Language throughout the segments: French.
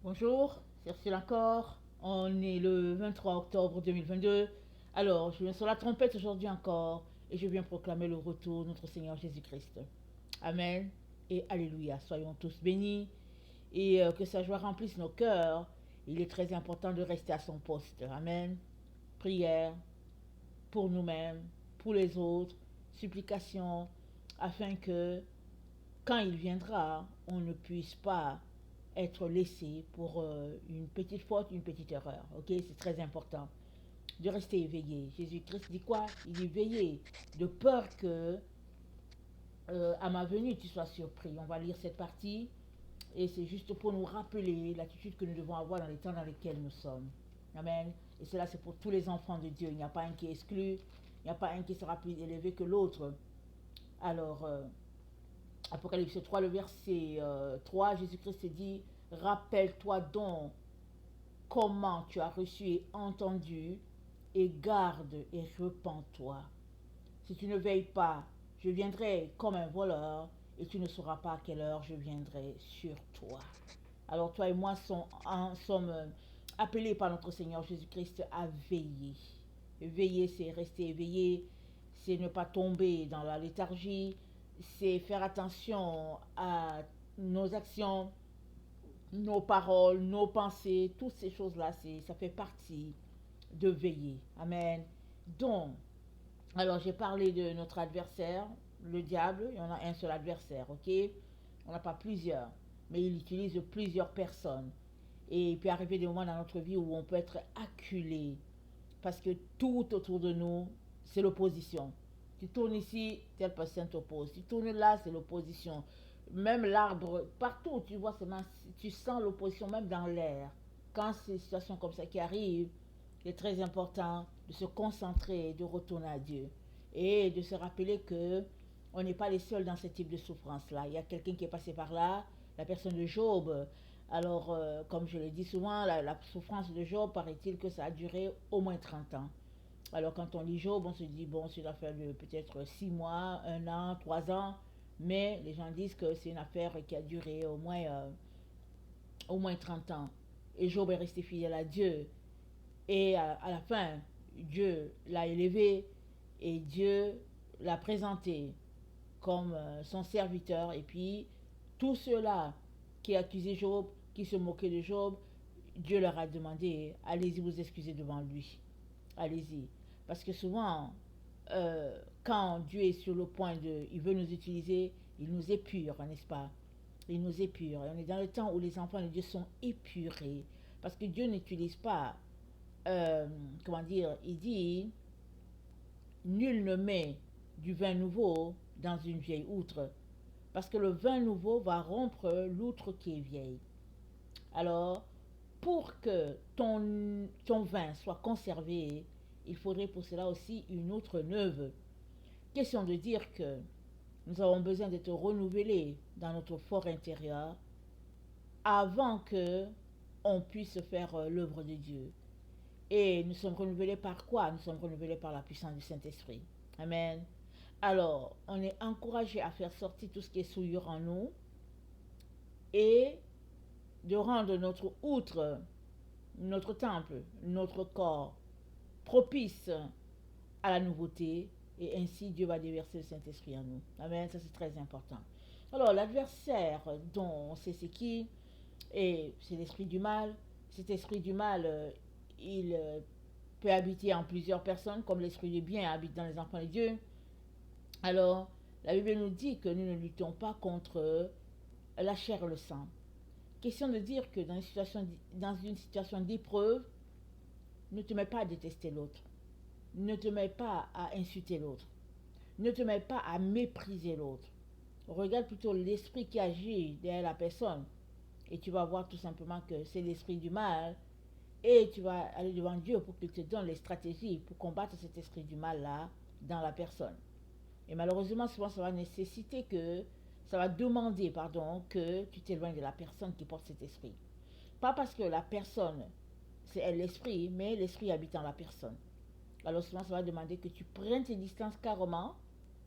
Bonjour, c'est Ursula encore. On est le 23 octobre 2022. Alors, je viens sur la trompette aujourd'hui encore et je viens proclamer le retour de notre Seigneur Jésus-Christ. Amen et Alléluia. Soyons tous bénis et que sa joie remplisse nos cœurs. Il est très important de rester à son poste. Amen. Prière pour nous-mêmes, pour les autres, supplication, afin que quand il viendra, on ne puisse pas être laissé pour une petite faute, une petite erreur. Ok, c'est très important de rester éveillé. Jésus-Christ dit quoi? Il dit veillez, de peur que à ma venue tu sois surpris. On va lire cette partie et c'est juste pour nous rappeler l'attitude que nous devons avoir dans les temps dans lesquels nous sommes. Amen. Et cela c'est pour tous les enfants de Dieu. Il n'y a pas un qui est exclu, il n'y a pas un qui sera plus élevé que l'autre. Alors, Apocalypse 3, le verset 3, Jésus-Christ dit, rappelle-toi donc comment tu as reçu et entendu, et garde et repens-toi. Si tu ne veilles pas, je viendrai comme un voleur, et tu ne sauras pas à quelle heure je viendrai sur toi. Alors toi et moi sommes appelés par notre Seigneur Jésus-Christ à veiller. Veiller, c'est rester éveillé, c'est ne pas tomber dans la léthargie, c'est faire attention à nos actions, nos paroles, nos pensées, toutes ces choses-là, ça fait partie de veiller. Amen. Donc, alors j'ai parlé de notre adversaire, le diable, il y en a un seul adversaire, ok? On n'a pas plusieurs, mais il utilise plusieurs personnes. Et il peut arriver des moments dans notre vie où on peut être acculé parce que tout autour de nous, c'est l'opposition. Tu tournes ici, telle personne t'oppose. Tu tournes là, c'est l'opposition. Même l'arbre, partout, tu vois, tu sens l'opposition même dans l'air. Quand c'est une situation comme ça qui arrive, il est très important de se concentrer, de retourner à Dieu et de se rappeler que on n'est pas les seuls dans ce type de souffrance-là. Il y a quelqu'un qui est passé par là, la personne de Job. Alors, comme je le dis souvent, la souffrance de Job, paraît-il que ça a duré au moins 30 ans. Alors, quand on lit Job, on se dit, bon, c'est une affaire de peut-être 6 mois, 1 an, 3 ans. Mais les gens disent que c'est une affaire qui a duré au moins 30 ans. Et Job est resté fidèle à Dieu. Et à la fin, Dieu l'a élevé et Dieu l'a présenté comme son serviteur. Et puis, tous ceux-là qui accusaient Job, qui se moquaient de Job, Dieu leur a demandé, allez-y vous excuser devant lui. Allez-y. Parce que souvent, quand Dieu est sur le point de, il veut nous utiliser, il nous épure, n'est-ce pas? Il nous épure. Et on est dans le temps où les enfants de Dieu sont épurés. Parce que Dieu n'utilise pas, comment dire, il dit, nul ne met du vin nouveau dans une vieille outre. Parce que le vin nouveau va rompre l'outre qui est vieille. Alors, pour que ton vin soit conservé, il faudrait pour cela aussi une outre neuve. Question de dire que nous avons besoin d'être renouvelés dans notre fort intérieur avant que on puisse faire l'œuvre de Dieu. Et nous sommes renouvelés par quoi? Nous sommes renouvelés par la puissance du Saint-Esprit. Amen. Alors, on est encouragé à faire sortir tout ce qui est souillure en nous et de rendre notre outre, notre temple, notre corps propice à la nouveauté et ainsi Dieu va déverser le Saint-Esprit en nous. Amen, ça c'est très important. Alors l'adversaire dont on sait c'est qui, et c'est l'esprit du mal. Cet esprit du mal, il peut habiter en plusieurs personnes, comme l'esprit du bien habite dans les enfants de Dieu. Alors, la Bible nous dit que nous ne luttons pas contre la chair et le sang. Question de dire que dans une situation d'épreuve, ne te mets pas à détester l'autre. Ne te mets pas à insulter l'autre. Ne te mets pas à mépriser l'autre. Regarde plutôt l'esprit qui agit derrière la personne. Et tu vas voir tout simplement que c'est l'esprit du mal. Et tu vas aller devant Dieu pour qu'il te donne les stratégies pour combattre cet esprit du mal-là dans la personne. Et malheureusement, souvent, ça va nécessiter que, ça va demander, pardon, que tu t'éloignes de la personne qui porte cet esprit. Pas parce que la personne, c'est elle l'esprit, mais l'esprit habite en la personne. Alors souvent, ça va demander que tu prennes tes distances carrément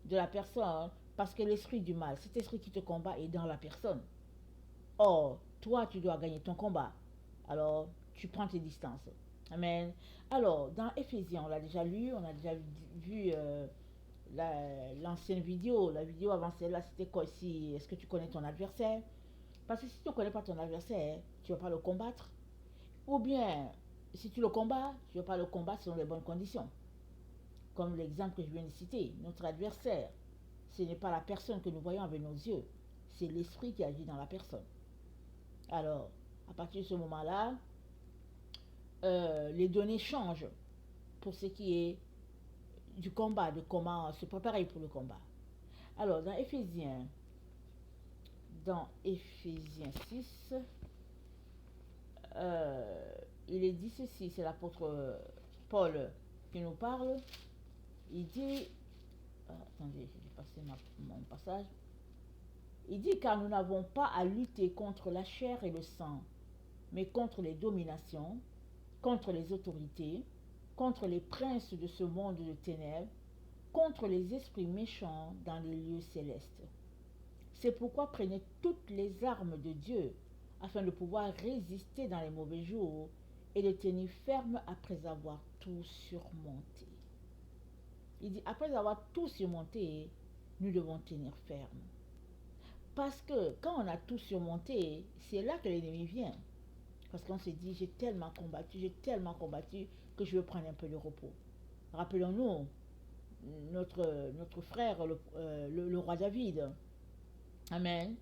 de la personne parce que l'esprit du mal, cet esprit qui te combat est dans la personne. Or, toi, tu dois gagner ton combat. Alors, tu prends tes distances. Amen. Alors, dans Éphésiens, on l'a déjà lu, on a déjà vu l'ancienne vidéo. La vidéo avant celle-là, c'était quoi ici? Est-ce que tu connais ton adversaire? Parce que si tu ne connais pas ton adversaire, tu ne vas pas le combattre. Ou bien, si tu le combats, tu ne vas pas le combattre selon les bonnes conditions. Comme l'exemple que je viens de citer, notre adversaire, ce n'est pas la personne que nous voyons avec nos yeux, c'est l'esprit qui agit dans la personne. Alors, à partir de ce moment-là, les données changent pour ce qui est du combat, de comment se préparer pour le combat. Alors, dans Éphésiens 6, il est dit ceci, c'est l'apôtre Paul qui nous parle. Il dit, attendez, j'ai passé mon passage. Il dit car nous n'avons pas à lutter contre la chair et le sang, mais contre les dominations, contre les autorités, contre les princes de ce monde de ténèbres, contre les esprits méchants dans les lieux célestes. C'est pourquoi prenez toutes les armes de Dieu afin de pouvoir résister dans les mauvais jours et de tenir ferme après avoir tout surmonté. Il dit, après avoir tout surmonté, nous devons tenir ferme. Parce que quand on a tout surmonté, c'est là que l'ennemi vient. Parce qu'on se dit, j'ai tellement combattu que je veux prendre un peu de repos. Rappelons-nous, notre frère, le roi David. Amen.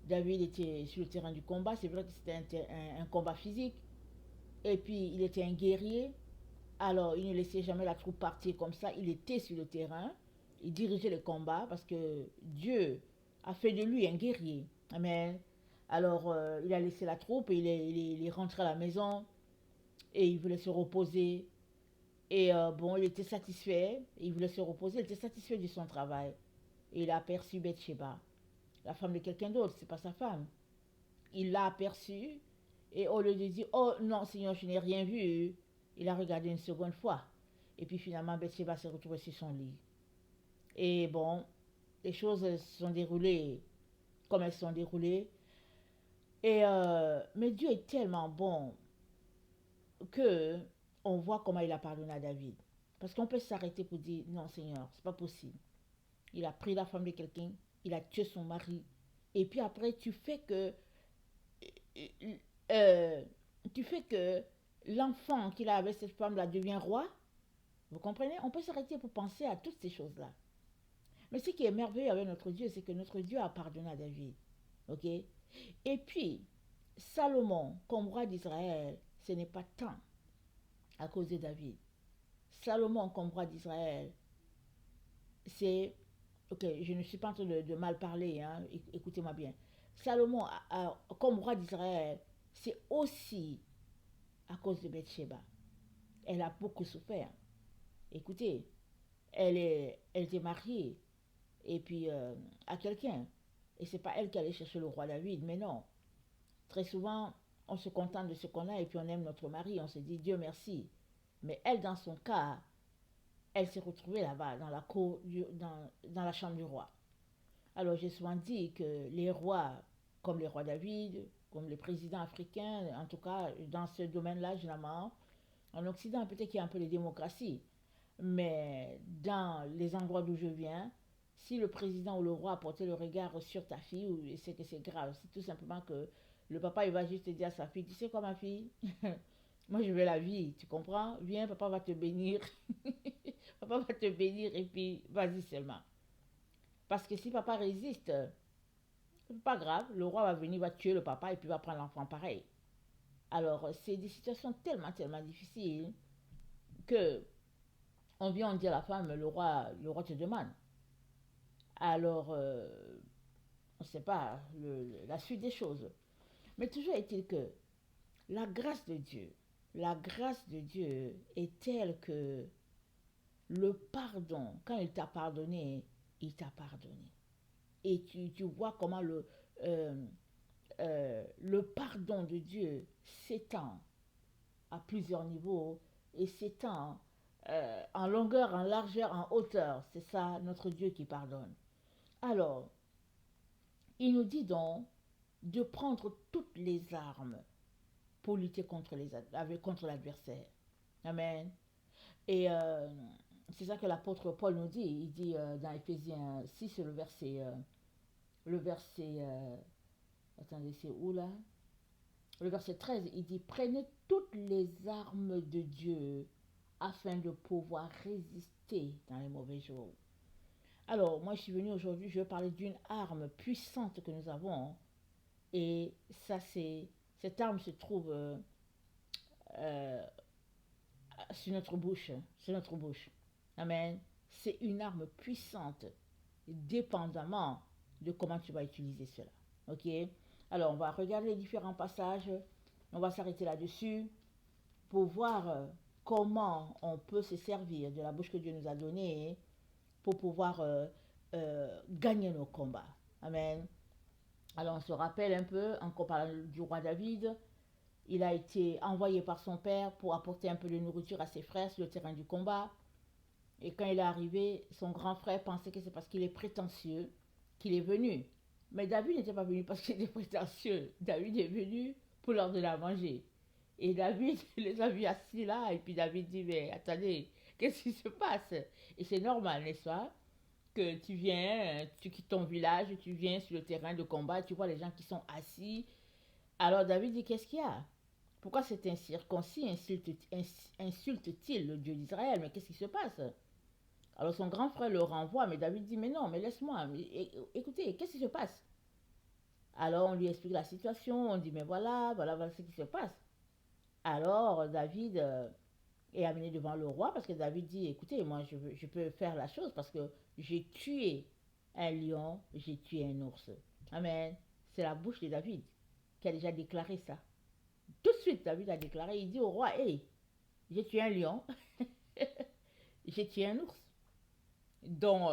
David était sur le terrain du combat. C'est vrai que c'était un combat physique. Et puis, il était un guerrier. Alors, il ne laissait jamais la troupe partir comme ça. Il était sur le terrain. Il dirigeait le combat parce que Dieu a fait de lui un guerrier. Amen. Alors, il a laissé la troupe et il est rentré à la maison et il voulait se reposer. Et bon, il était satisfait. Il voulait se reposer. Il était satisfait de son travail. Et il a aperçu Bathsheba, la femme de quelqu'un d'autre. C'est pas sa femme. Il l'a aperçue. Et au lieu de dire, oh non, Seigneur, je n'ai rien vu, il a regardé une seconde fois. Et puis finalement, Bathsheba s'est retrouvée sur son lit. Et bon, les choses se sont déroulées comme elles se sont déroulées. Mais Dieu est tellement bon que on voit comment il a pardonné à David. Parce qu'on peut s'arrêter pour dire, non Seigneur, c'est pas possible. Il a pris la femme de quelqu'un, il a tué son mari. Et puis après, euh, tu fais que l'enfant qu'il a avec cette femme-là devient roi. Vous comprenez? On peut s'arrêter pour penser à toutes ces choses-là. Mais ce qui est merveilleux avec notre Dieu, c'est que notre Dieu a pardonné à David. Ok? Et puis, Salomon, comme roi d'Israël, ce n'est pas tant à cause de David. Salomon, comme roi d'Israël, c'est... Ok, je ne suis pas en train de mal parler, hein, écoutez-moi bien. Salomon, comme roi d'Israël, c'est aussi à cause de Bathsheba. Elle a beaucoup souffert. Écoutez, elle était mariée et puis à quelqu'un. Et c'est pas elle qui allait chercher le roi David, mais non. Très souvent, on se contente de ce qu'on a et puis on aime notre mari, on se dit Dieu merci. Mais elle, dans son cas, elle s'est retrouvée là-bas, dans la cour, dans la chambre du roi. Alors j'ai souvent dit que les rois, comme les rois David, comme les présidents africains, en tout cas dans ce domaine-là, généralement, en Occident, peut-être qu'il y a un peu de démocratie, mais dans les endroits d'où je viens, si le président ou le roi portait le regard sur ta fille, c'est que c'est grave. C'est tout simplement que le papa, il va juste dire à sa fille, tu sais quoi ma fille, moi je veux la vie, tu comprends? Viens, papa va te bénir. Papa va te bénir et puis vas-y seulement. Parce que si papa résiste, c'est pas grave, le roi va venir, va tuer le papa et puis va prendre l'enfant pareil. Alors, c'est des situations tellement difficiles que on vient, on dit à la femme, le roi te demande. Alors, on ne sait pas la suite des choses. Mais toujours est-il que la grâce de Dieu, la grâce de Dieu est telle que le pardon, quand il t'a pardonné, il t'a pardonné. Et tu vois comment le pardon de Dieu s'étend à plusieurs niveaux et s'étend en longueur, en largeur, en hauteur. C'est ça notre Dieu qui pardonne. Alors, il nous dit donc de prendre toutes les armes pour lutter contre l'adversaire. Amen. Et c'est ça que l'apôtre Paul nous dit. Il dit dans Éphésiens 6, le verset attendez, c'est où là? Le verset 13, il dit, prenez toutes les armes de Dieu afin de pouvoir résister dans les mauvais jours. Alors, moi, je suis venue aujourd'hui, je vais parler d'une arme puissante que nous avons. Et ça, cette arme se trouve euh, sur notre bouche. Sur notre bouche. Amen. C'est une arme puissante, dépendamment de comment tu vas utiliser cela. Ok? Alors, on va regarder les différents passages. On va s'arrêter là-dessus pour voir comment on peut se servir de la bouche que Dieu nous a donnée pour pouvoir gagner nos combats. Amen. Alors, on se rappelle un peu, en parlant du roi David, il a été envoyé par son père pour apporter un peu de nourriture à ses frères sur le terrain du combat. Et quand il est arrivé, son grand frère pensait que c'est parce qu'il est prétentieux qu'il est venu. Mais David n'était pas venu parce qu'il était prétentieux. David est venu pour leur donner à manger. Et David les a vus assis là. Et puis David dit, mais attendez, qu'est-ce qui se passe? Et c'est normal, n'est-ce pas? Que tu viens, tu quittes ton village, tu viens sur le terrain de combat, tu vois les gens qui sont assis. Alors David dit, qu'est-ce qu'il y a? Pourquoi cet incirconcis insulte-t-il le Dieu d'Israël? Mais qu'est-ce qui se passe? Alors son grand frère le renvoie, mais David dit, mais non, mais laisse-moi, écoutez, qu'est-ce qui se passe? Alors on lui explique la situation, on dit, mais voilà ce qui se passe. Alors David est amené devant le roi, parce que David dit, écoutez, moi je peux faire la chose, parce que j'ai tué un lion, j'ai tué un ours. Amen. C'est la bouche de David qui a déjà déclaré ça. Tout de suite, David a déclaré, il dit au roi, hé, j'ai tué un lion, j'ai tué un ours. Donc,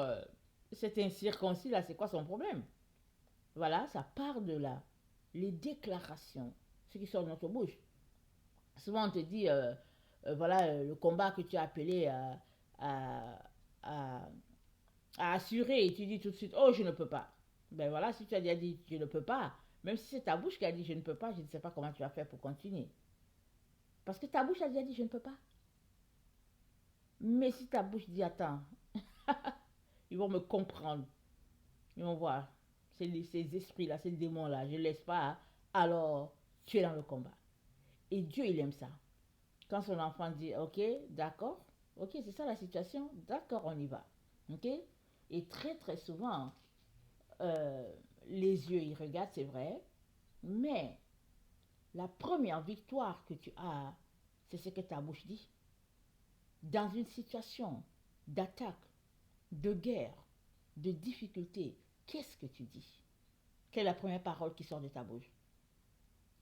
cet incirconcis là, c'est quoi son problème? Voilà, ça part de là. Les déclarations, ce qui sort de notre bouche. Souvent, on te dit, voilà, le combat que tu as appelé à, à, à assurer, et tu dis tout de suite, oh, je ne peux pas. Ben voilà, si tu as déjà dit, je ne peux pas, même si c'est ta bouche qui a dit, je ne peux pas, je ne sais pas comment tu vas faire pour continuer. Parce que ta bouche a déjà dit, je ne peux pas. Mais si ta bouche dit, attends, ils vont me comprendre. Ils vont voir. Ces esprits-là, ces démons-là, je ne laisse pas. Hein. Alors, tu es dans le combat. Et Dieu, il aime ça. Quand son enfant dit, ok, d'accord, ok, c'est ça la situation, d'accord, on y va. Ok? Et très, très souvent, les yeux, ils regardent, c'est vrai. Mais la première victoire que tu as, c'est ce que ta bouche dit. Dans une situation d'attaque, de guerre, de difficulté, qu'est-ce que tu dis? Quelle est la première parole qui sort de ta bouche?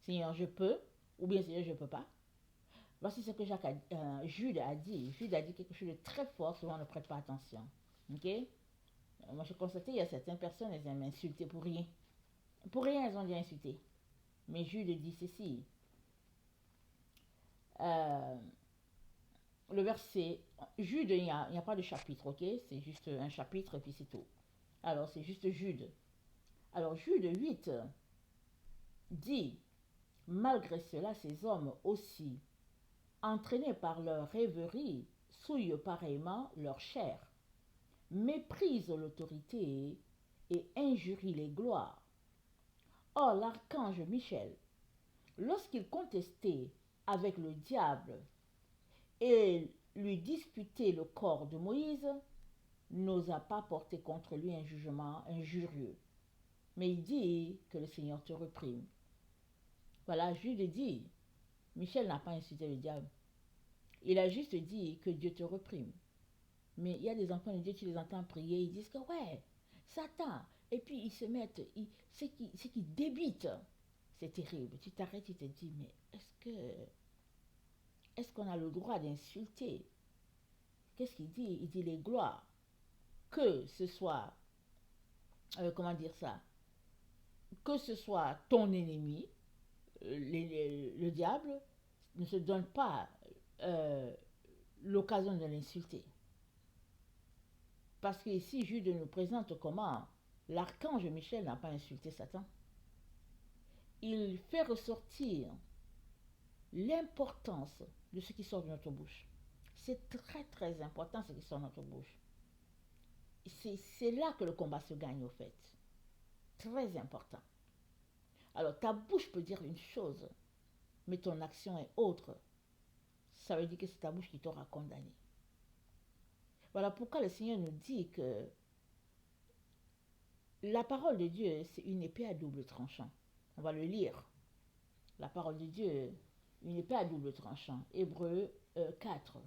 Seigneur, je peux, ou bien Seigneur, je ne peux pas. Voici ce que Jude a dit. Jude a dit quelque chose de très fort, souvent on ne prête pas attention. Ok? Moi, j'ai constaté, il y a certaines personnes, elles aiment insulter pour rien. Pour rien, elles ont dit insulter. Mais Jude dit ceci. Euh, le verset, Jude, il n'y a pas de chapitre, ok? C'est juste un chapitre et puis c'est tout. Alors, c'est juste Jude. Alors, Jude 8 dit, malgré cela, ces hommes aussi, entraînés par leur rêverie, souillent pareillement leur chair, méprisent l'autorité et injurient les gloires. Or, l'archange Michel, lorsqu'il contestait avec le diable et lui disputait le corps de Moïse, n'osa pas porter contre lui un jugement injurieux. Mais il dit que le Seigneur te reprime. Voilà, Jude dit, Michel n'a pas insulté le diable. Il a juste dit que Dieu te reprime. Mais il y a des enfants de Dieu, tu les entends prier, ils disent que ouais, Satan. Et puis ils se mettent, c'est qui débite. C'est terrible. Tu t'arrêtes, tu te dis, mais est-ce qu'on a le droit d'insulter? Qu'est-ce qu'il dit? Il dit les gloires. Que ce soit, comment dire ça? Que ce soit ton ennemi, le diable, ne se donne pas l'occasion de l'insulter. Parce que ici, Jude nous présente comment l'archange Michel n'a pas insulté Satan. Il fait ressortir l'importance de ce qui sort de notre bouche. C'est très très important ce qui sort de notre bouche. C'est là que le combat se gagne au fait. Très important. Alors ta bouche peut dire une chose, mais ton action est autre. Ça veut dire que c'est ta bouche qui t'aura condamné. Voilà pourquoi le Seigneur nous dit que la parole de Dieu, c'est une épée à double tranchant. On va le lire. La parole de Dieu, une épée à double tranchant. Hébreux 4.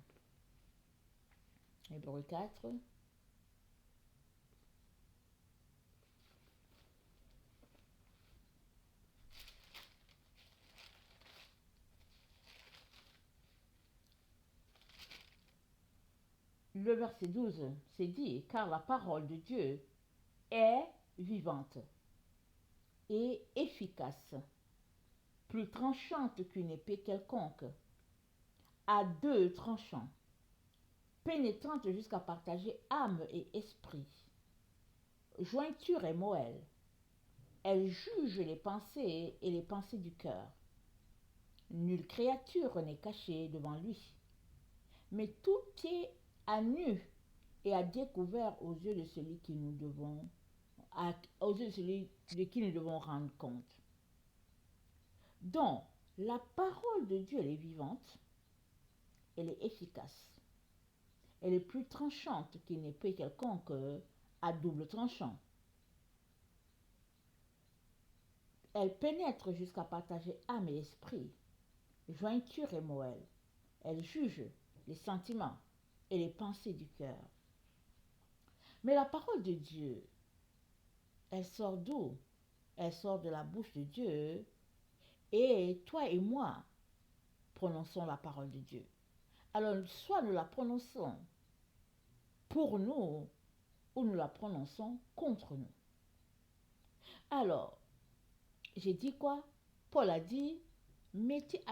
Hébreux 4. Le verset 12, c'est dit, car la parole de Dieu est vivante et efficace, plus tranchante qu'une épée quelconque, à deux tranchants, pénétrante jusqu'à partager âme et esprit, jointure et moelle. Elle juge les pensées et les pensées du cœur. Nulle créature n'est cachée devant lui, mais tout est à nu et à découvert aux yeux de celui qui nous devons, aux yeux de celui de qui nous devons rendre compte. Donc, la parole de Dieu, elle est vivante, elle est efficace, elle est plus tranchante qu'une épée quelconque à double tranchant. Elle pénètre jusqu'à partager âme et esprit, jointure et moelle. Elle juge les sentiments et les pensées du cœur. Mais la parole de Dieu, elle sort d'où? Elle sort de la bouche de Dieu. Et toi et moi prononçons la parole de Dieu. Alors, soit nous la prononçons pour nous, ou nous la prononçons contre nous. Alors, j'ai dit quoi? Paul a dit, mettez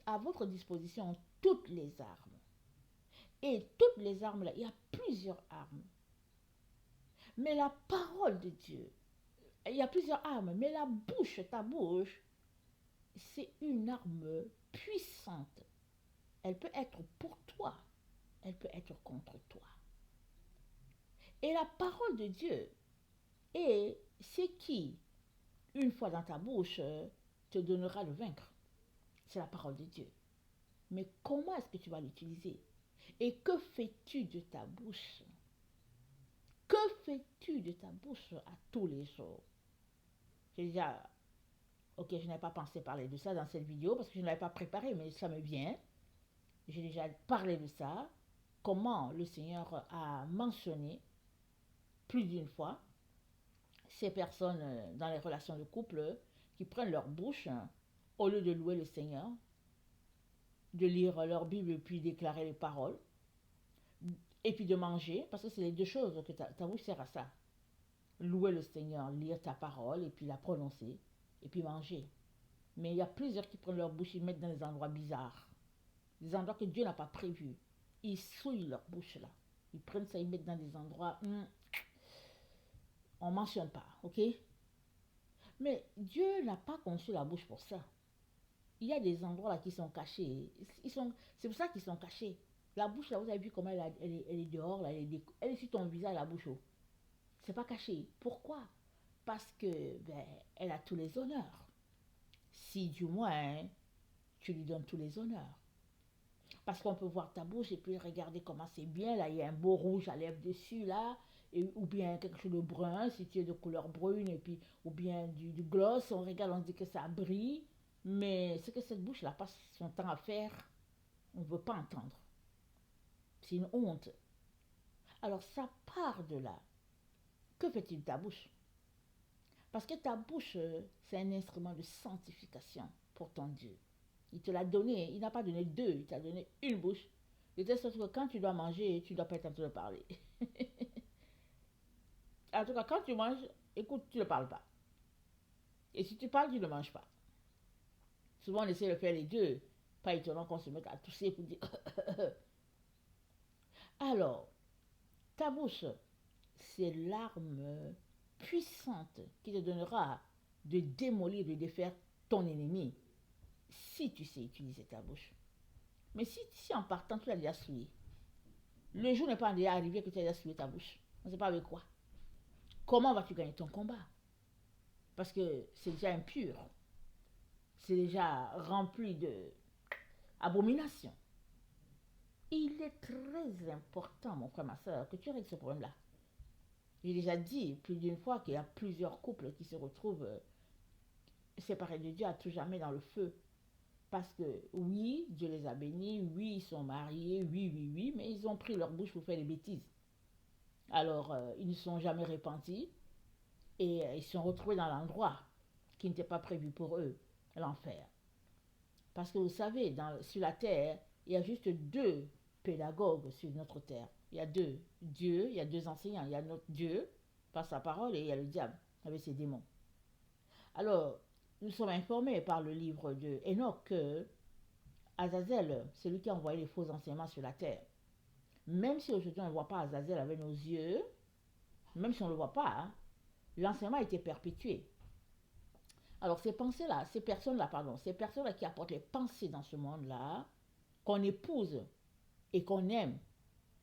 à votre disposition toutes les armes. Et toutes les armes, là, il y a plusieurs armes. Mais la parole de Dieu, il y a plusieurs armes, mais la bouche, ta bouche, c'est une arme puissante. Elle peut être pour toi, elle peut être contre toi. Et la parole de Dieu, et c'est qui, une fois dans ta bouche, te donnera le vaincre. C'est la parole de Dieu. Mais comment est-ce que tu vas l'utiliser? Et que fais-tu de ta bouche? Que fais-tu de ta bouche à tous les jours? J'ai déjà, ok, je n'avais pas pensé parler de ça dans cette vidéo parce que je ne l'avais pas préparé, mais ça me vient. J'ai déjà parlé de ça, comment le Seigneur a mentionné plus d'une fois ces personnes dans les relations de couple qui prennent leur bouche au lieu de louer le Seigneur, de lire leur Bible puis déclarer les paroles, et puis de manger, parce que c'est les deux choses que ta bouche sert à ça. Louer le Seigneur, lire ta parole, et puis la prononcer, et puis manger. Mais il y a plusieurs qui prennent leur bouche, ils mettent dans des endroits bizarres, des endroits que Dieu n'a pas prévus. Ils souillent leur bouche là. Ils prennent ça, ils mettent dans des endroits, on ne mentionne pas, ok? Mais Dieu n'a pas conçu la bouche pour ça. Il y a des endroits là qui sont cachés. C'est pour ça qu'ils sont cachés. La bouche là, vous avez vu comment elle est dehors, là, elle est sur ton visage, la bouche. C'est pas caché. Pourquoi? Parce que elle a tous les honneurs. Si du moins tu lui donnes tous les honneurs. Parce qu'on peut voir ta bouche et puis regarder comment c'est bien. Là, il y a un beau rouge à lèvres dessus, là. Ou bien quelque chose de brun, si tu es de couleur brune, et puis, ou bien du gloss. On regarde, on dit que ça brille. Mais ce que cette bouche-là passe son temps à faire, on ne veut pas entendre. C'est une honte. Alors ça part de là. Que fait-il de ta bouche? Parce que ta bouche, c'est un instrument de sanctification pour ton Dieu. Il te l'a donné, il n'a pas donné deux, il t'a donné une bouche. De telle sorte que quand tu dois manger, tu ne dois pas être en train de parler. En tout cas, quand tu manges, écoute, tu ne parles pas. Et si tu parles, tu ne manges pas. Souvent, on essaie de faire les deux. Pas étonnant qu'on se mette à tousser pour dire. Alors, ta bouche, c'est l'arme puissante qui te donnera de démolir, de défaire ton ennemi. si tu sais utiliser ta bouche. Mais si en partant, tu l'as déjà souillé, le jour n'est pas déjà arrivé que tu as déjà souillé ta bouche. On ne sait pas avec quoi. Comment vas-tu gagner ton combat? Parce que c'est déjà impur. C'est déjà rempli de abomination. Il est très important, mon frère, ma soeur, que tu règles ce problème-là. J'ai déjà dit plus d'une fois qu'il y a plusieurs couples qui se retrouvent séparés de Dieu à tout jamais dans le feu. Parce que oui, Dieu les a bénis, oui, ils sont mariés, oui, oui, oui, mais ils ont pris leur bouche pour faire des bêtises. Alors, ils ne sont jamais repentis et ils se sont retrouvés dans l'endroit qui n'était pas prévu pour eux, l'enfer. Parce que vous savez, sur la terre, il y a juste deux pédagogues sur notre terre. Il y a deux dieux, il y a deux enseignants. Il y a notre Dieu par sa parole et il y a le diable avec ses démons. Alors, nous sommes informés par le livre de Enoch que Azazel, c'est lui qui a envoyé les faux enseignements sur la terre. Même si aujourd'hui on ne voit pas Azazel avec nos yeux, même si on ne le voit pas, hein, l'enseignement a été perpétué. Alors ces pensées-là, ces personnes-là qui apportent les pensées dans ce monde-là, qu'on épouse et qu'on aime,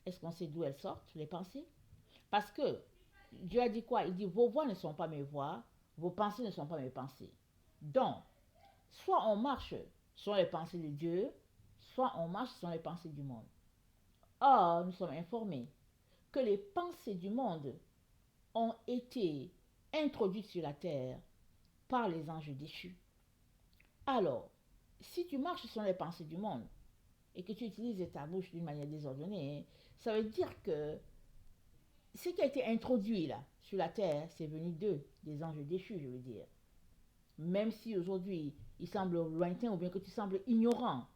est-ce qu'on sait d'où elles sortent, les pensées? Parce que Dieu a dit quoi? Il dit, vos voix ne sont pas mes voix, vos pensées ne sont pas mes pensées. Donc, soit on marche sur les pensées de Dieu, soit on marche sur les pensées du monde. Or, nous sommes informés que les pensées du monde ont été introduites sur la terre par les anges déchus. Alors, si tu marches sur les pensées du monde et que tu utilises ta bouche d'une manière désordonnée, ça veut dire que ce qui a été introduit là, sur la terre, c'est venu d'eux, des anges déchus, je veux dire. Même si aujourd'hui, il semble lointain ou bien que tu sembles ignorant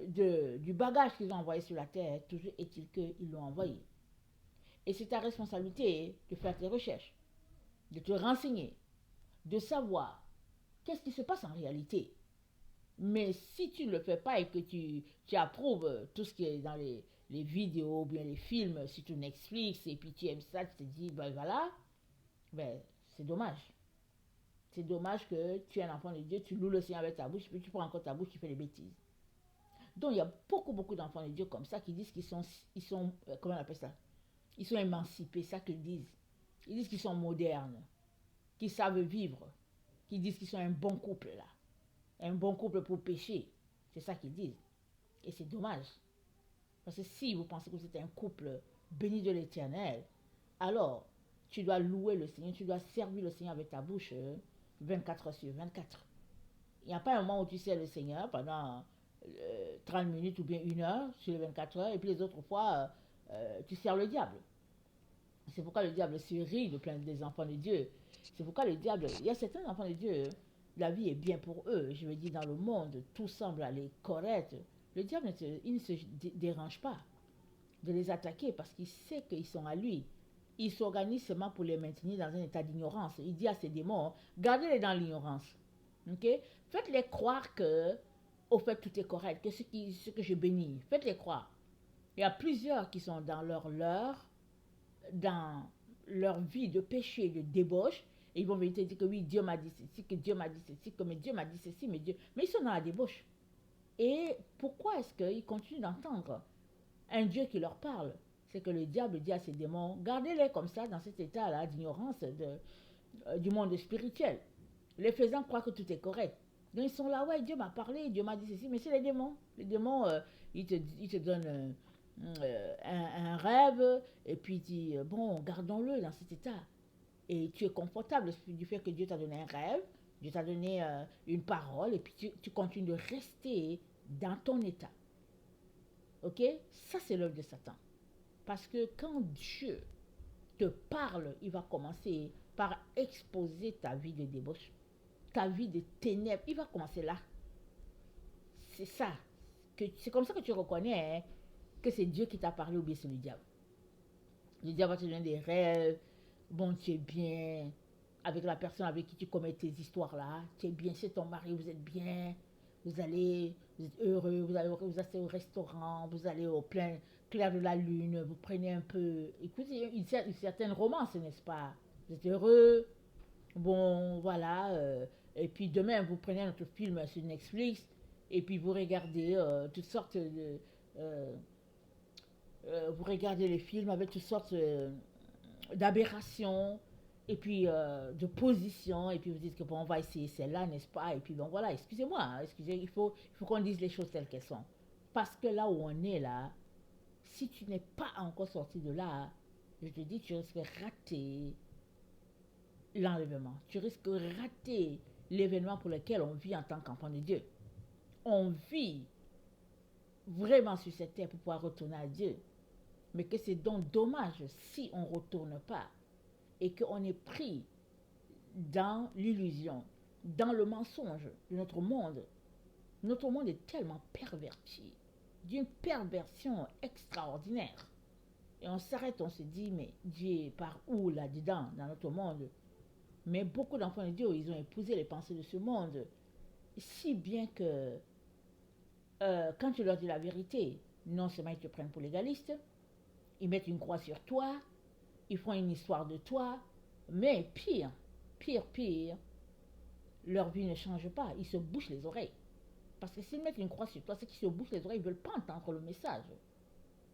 du bagage qu'ils ont envoyé sur la terre, toujours est-il qu'ils l'ont envoyé. Et c'est ta responsabilité de faire tes recherches, de te renseigner, de savoir qu'est-ce qui se passe en réalité. Mais si tu ne le fais pas et que tu approuves tout ce qui est dans les vidéos ou bien les films, surtout Netflix, et puis tu aimes ça, tu te dis, ben voilà, ben c'est dommage. C'est dommage que tu es un enfant de Dieu, tu loues le Seigneur avec ta bouche, puis tu prends encore ta bouche, tu fais des bêtises. Donc il y a beaucoup d'enfants de Dieu comme ça qui disent qu'ils sont comment on appelle ça? Ils sont émancipés, ça qu'ils disent. Ils disent qu'ils sont modernes, qu'ils savent vivre, qu'ils disent qu'ils sont un bon couple là. Un bon couple pour pécher. C'est ça qu'ils disent. Et c'est dommage. Parce que si vous pensez que vous êtes un couple béni de l'Éternel, alors tu dois louer le Seigneur, tu dois servir le Seigneur avec ta bouche 24 heures sur 24. Il n'y a pas un moment où tu sers le Seigneur pendant 30 minutes ou bien 1 heure sur les 24 heures, et puis les autres fois, tu sers le diable. C'est pourquoi le diable se rit de plein des enfants de Dieu. C'est pourquoi le diable, il y a certains enfants de Dieu, la vie est bien pour eux. Je veux dire, dans le monde, tout semble aller correct. Le diable, il ne se dérange pas de les attaquer parce qu'il sait qu'ils sont à lui. Il s'organise seulement pour les maintenir dans un état d'ignorance. Il dit à ses démons, gardez-les dans l'ignorance. Okay? Faites-les croire que, au fait, tout est correct, que ce que je bénis, faites-les croire. Il y a plusieurs qui sont dans dans leur vie de péché, de débauche, et ils vont venir te dire que oui, Dieu m'a dit ceci, que Dieu m'a dit ceci, que mais Dieu m'a dit ceci, mais ils sont dans la débauche. Et pourquoi est-ce qu'ils continuent d'entendre un Dieu qui leur parle? C'est que le diable dit à ses démons, gardez-les comme ça, dans cet état-là d'ignorance du monde spirituel, les faisant croire que tout est correct. Donc ils sont là, ouais, Dieu m'a parlé, Dieu m'a dit ceci, mais c'est les démons. Les démons, ils te donnent un rêve, et puis dit, bon, gardons-le dans cet état. Et tu es confortable du fait que Dieu t'a donné un rêve, Dieu t'a donné une parole, et puis tu continues de rester dans ton état. Ok? Ça, c'est l'œuvre de Satan. Parce que quand Dieu te parle, il va commencer par exposer ta vie de débauche, ta vie de ténèbres. Il va commencer là. C'est ça. C'est comme ça que tu reconnais que c'est Dieu qui t'a parlé ou bien c'est le diable. Le diable va te donner des rêves. Bon, tu es bien avec la personne avec qui tu commets tes histoires là. Tu es bien, c'est ton mari, vous êtes bien. Vous êtes heureux, vous allez au restaurant, vous allez au plein clair de la lune, vous prenez un peu. Écoutez, une certaine romance, n'est-ce pas? Vous êtes heureux. Bon, voilà. Et puis demain, vous prenez notre film sur Netflix et puis vous regardez toutes sortes de... euh, vous regardez les films avec toutes sortes d'aberrations et puis de positions et puis vous dites que bon on va essayer celle-là n'est-ce pas et puis bon voilà excusez-moi hein, excusez il faut qu'on dise les choses telles qu'elles sont parce que là où on est là si tu n'es pas encore sorti de là je te dis tu risques de rater l'enlèvement tu risques de rater l'événement pour lequel on vit en tant qu'enfant de Dieu on vit vraiment sur cette terre pour pouvoir retourner à Dieu mais que c'est donc dommage si on ne retourne pas et qu'on est pris dans l'illusion, dans le mensonge de notre monde. Notre monde est tellement perverti, d'une perversion extraordinaire. Et on s'arrête, on se dit, mais Dieu par où là-dedans, dans notre monde? Mais beaucoup d'enfants de Dieu, ils ont épousé les pensées de ce monde. Si bien que quand tu leur dis la vérité, non seulement ils te prennent pour légaliste, ils mettent une croix sur toi, ils font une histoire de toi, mais pire, leur vie ne change pas, ils se bouchent les oreilles. Parce que s'ils mettent une croix sur toi, c'est qu'ils se bouchent les oreilles, ils ne veulent pas entendre le message.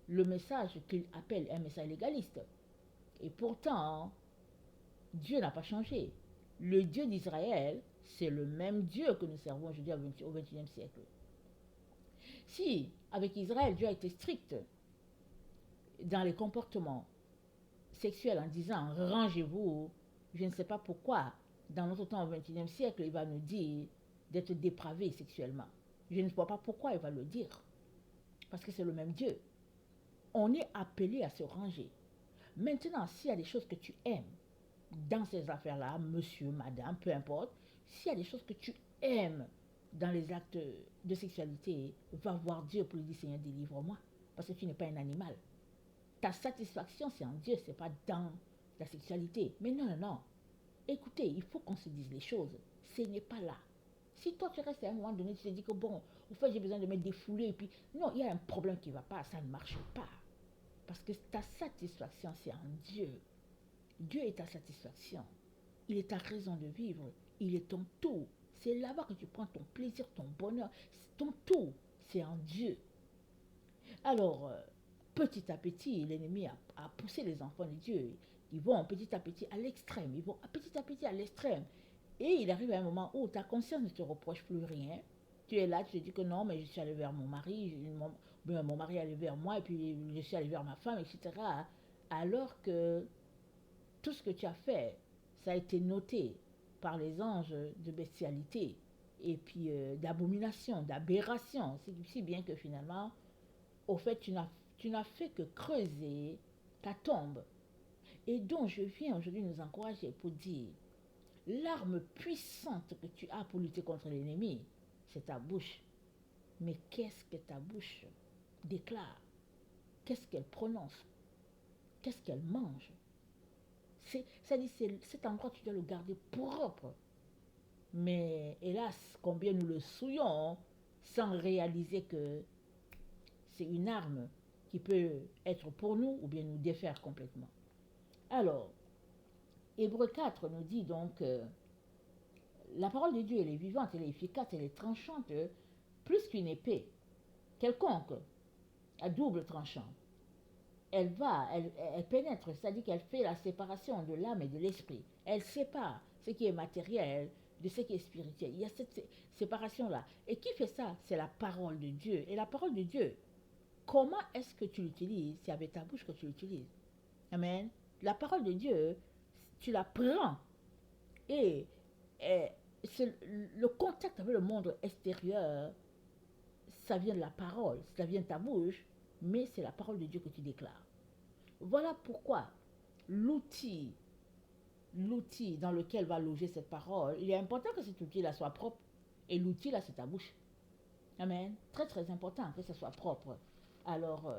Le message qu'ils appellent un message légaliste. Et pourtant, Dieu n'a pas changé. Le Dieu d'Israël, c'est le même Dieu que nous servons aujourd'hui au XXIe siècle. Si, avec Israël, Dieu a été strict dans les comportements sexuels en disant rangez-vous, je ne sais pas pourquoi, dans notre temps au XXIe siècle, il va nous dire d'être dépravés sexuellement. Je ne vois pas pourquoi il va le dire. Parce que c'est le même Dieu. On est appelé à se ranger. Maintenant, s'il y a des choses que tu aimes dans ces affaires-là, monsieur, madame, peu importe, s'il y a des choses que tu aimes dans les actes de sexualité, va voir Dieu pour lui dire Seigneur, délivre-moi. Parce que tu n'es pas un animal. Ta satisfaction, c'est en Dieu, c'est pas dans la sexualité. Mais non. Écoutez, il faut qu'on se dise les choses. Ce n'est pas là. Si toi tu restes à un moment donné, tu te dis que bon, au fait j'ai besoin de me défouler et puis non, il y a un problème qui ne va pas, ça ne marche pas. Parce que ta satisfaction, c'est en Dieu. Dieu est ta satisfaction. Il est ta raison de vivre. Il est ton tout. C'est là-bas que tu prends ton plaisir, ton bonheur. Ton tout, c'est en Dieu. Alors, petit à petit, l'ennemi a poussé les enfants de Dieu. Ils vont petit à petit à l'extrême. Ils vont petit à petit à l'extrême. Et il arrive à un moment où ta conscience ne te reproche plus rien. Tu es là, tu te dis que non, mais je suis allé vers mon mari, mon mari est allé vers moi, et puis je suis allé vers ma femme, etc. Alors que tout ce que tu as fait, ça a été noté par les anges de bestialité, et puis d'abomination, d'aberration. C'est si bien que finalement, au fait, tu n'as fait que creuser ta tombe. Et donc, je viens aujourd'hui nous encourager pour dire, l'arme puissante que tu as pour lutter contre l'ennemi, c'est ta bouche. Mais qu'est-ce que ta bouche déclare? Qu'est-ce qu'elle prononce? Qu'est-ce qu'elle mange? C'est-à-dire, cet endroit, tu dois le garder propre. Mais hélas, combien nous le souillons sans réaliser que c'est une arme qui peut être pour nous ou bien nous défaire complètement. Alors, Hébreu 4 nous dit donc la parole de Dieu, elle est vivante, elle est efficace, elle est tranchante, plus qu'une épée quelconque, à double tranchant. Elle pénètre, c'est-à-dire qu'elle fait la séparation de l'âme et de l'esprit. Elle sépare ce qui est matériel de ce qui est spirituel. Il y a cette séparation-là. Et qui fait ça? C'est la parole de Dieu. Et la parole de Dieu, comment est-ce que tu l'utilises? C'est avec ta bouche que tu l'utilises. Amen. La parole de Dieu, tu la prends et, et le contact avec le monde extérieur, ça vient de la parole, ça vient de ta bouche, mais c'est la parole de Dieu que tu déclares. Voilà pourquoi l'outil, l'outil dans lequel va loger cette parole, il est important que cet outil-là soit propre. Et l'outil, là, c'est ta bouche. Amen. Très, très important que ce soit propre. Alors,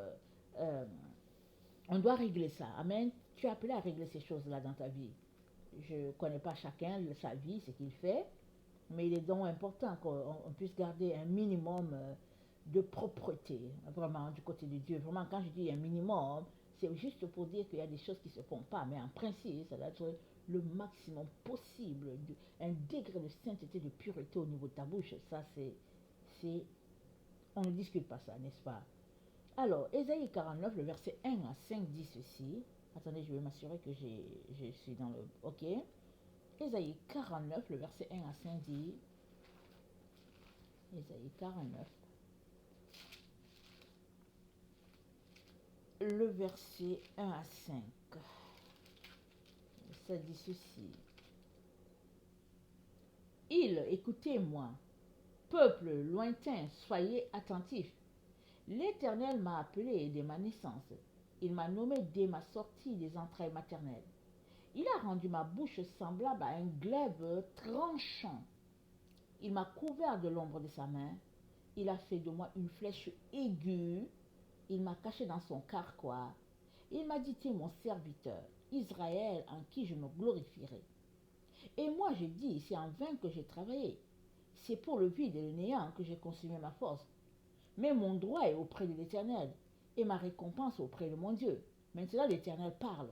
on doit régler ça. Amen. Tu es appelé à régler ces choses-là dans ta vie. Je ne connais pas chacun, sa vie, ce qu'il fait, mais il est donc important qu'on puisse garder un minimum de propreté, vraiment, du côté de Dieu. Vraiment, quand je dis un minimum, c'est juste pour dire qu'il y a des choses qui ne se font pas, mais en principe, ça doit être le maximum possible, un degré de sainteté, de pureté au niveau de ta bouche. Ça, c'est, on ne discute pas ça, n'est-ce pas? Alors, Ésaïe 49, le verset 1 à 5 dit ceci. Attendez, je vais m'assurer que je suis dans le... Ok. Ésaïe 49, le verset 1 à 5 dit... Ésaïe 49, le verset 1 à 5. Ça dit ceci. Écoutez-moi, peuple lointain, soyez attentifs. L'Éternel m'a appelé dès ma naissance. Il m'a nommé dès ma sortie des entrailles maternelles. Il a rendu ma bouche semblable à un glaive tranchant. Il m'a couvert de l'ombre de sa main. Il a fait de moi une flèche aiguë. Il m'a caché dans son carquois. Il m'a dit, t'es mon serviteur, Israël, en qui je me glorifierai. Et moi j'ai dit, c'est en vain que j'ai travaillé. C'est pour le vide et le néant que j'ai consumé ma force. Mais mon droit est auprès de l'Éternel, et ma récompense auprès de mon Dieu. Maintenant l'Éternel parle.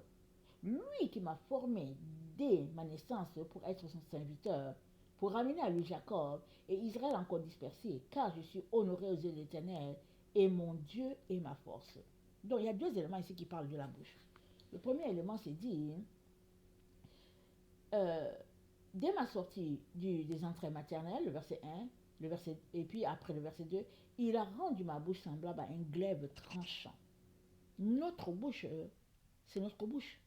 Lui qui m'a formé dès ma naissance pour être son serviteur, pour ramener à lui Jacob et Israël encore dispersé, car je suis honoré aux yeux de l'Éternel, et mon Dieu est ma force. Donc il y a deux éléments ici qui parlent de la bouche. Le premier élément, c'est dit, euh, dès ma sortie des entrailles maternelles, le verset 1, et puis après le verset 2, il a rendu ma bouche semblable à un glaive tranchant. Notre bouche, c'est notre bouche.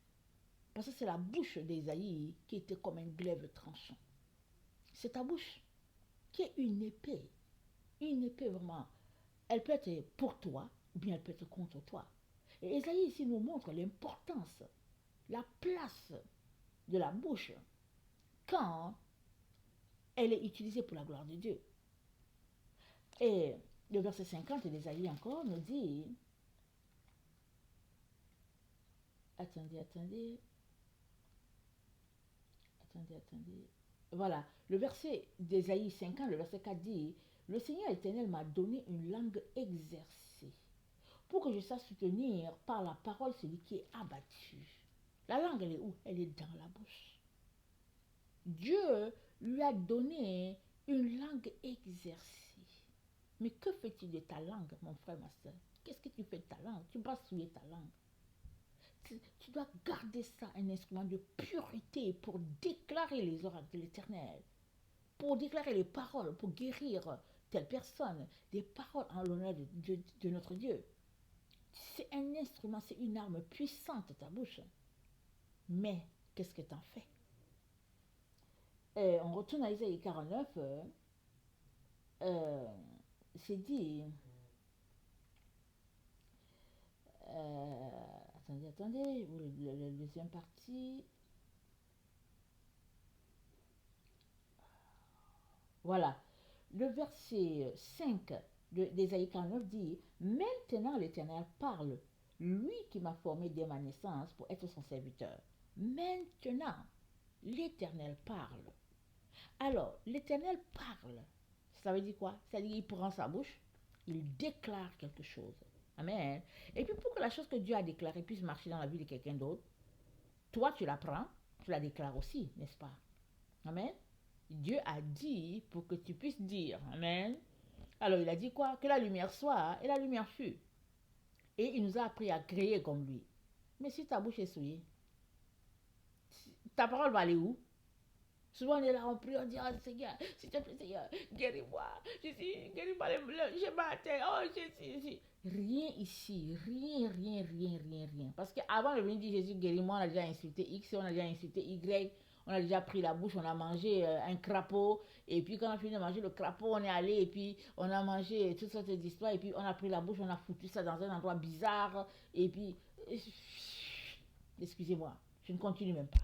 Parce que c'est la bouche d'Ésaïe qui était comme un glaive tranchant. C'est ta bouche qui est une épée. Une épée vraiment. Elle peut être pour toi ou bien elle peut être contre toi. Et Ésaïe ici nous montre l'importance, la place de la bouche quand elle est utilisée pour la gloire de Dieu. Et le verset 50 d'Ésaïe encore nous dit, attendez. Voilà, le verset d'Ésaïe 50, le verset 4 dit, le Seigneur éternel m'a donné une langue exercée pour que je sache soutenir par la parole celui qui est abattu. La langue, elle est où? Elle est dans la bouche. Dieu lui a donné une langue exercée. Mais que fais-tu de ta langue, mon frère, ma soeur? Qu'est-ce que tu fais de ta langue? Tu vas souiller ta langue. Tu dois garder ça, un instrument de pureté pour déclarer les oracles de l'Éternel, pour déclarer les paroles, pour guérir telle personne, des paroles en l'honneur de notre Dieu. C'est un instrument, c'est une arme puissante, ta bouche. Mais qu'est-ce que tu en fais? On retourne à Isaïe 49, c'est dit, attendez, la deuxième partie, voilà, le verset 5 d'Ésaïe 49 dit, maintenant l'Éternel parle, lui qui m'a formé dès ma naissance pour être son serviteur. Maintenant, l'Éternel parle. Alors, l'Éternel parle. Ça veut dire quoi? Ça veut dire qu'il prend sa bouche, il déclare quelque chose. Amen. Et puis pour que la chose que Dieu a déclarée puisse marcher dans la vie de quelqu'un d'autre, toi tu la prends, tu la déclares aussi, n'est-ce pas? Amen. Dieu a dit pour que tu puisses dire. Amen. Alors il a dit quoi? Que la lumière soit et la lumière fut. Et il nous a appris à créer comme lui. Mais si ta bouche est souillée, ta parole va aller où? Souvent on est là, on prie, on dit, oh Seigneur, s'il te plaît Seigneur, guéris-moi. Guéris-moi, j'ai mal à terre, oh Jésus. Rien ici, rien. Parce qu'avant de venir dire Jésus, guéris-moi, on a déjà insulté X, on a déjà insulté Y, on a déjà pris la bouche, on a mangé un crapaud, et puis quand on a fini de manger le crapaud, on est allé, et puis on a mangé toutes sortes d'histoires, et puis on a pris la bouche, on a foutu ça dans un endroit bizarre, et puis, excusez-moi, je ne continue même pas.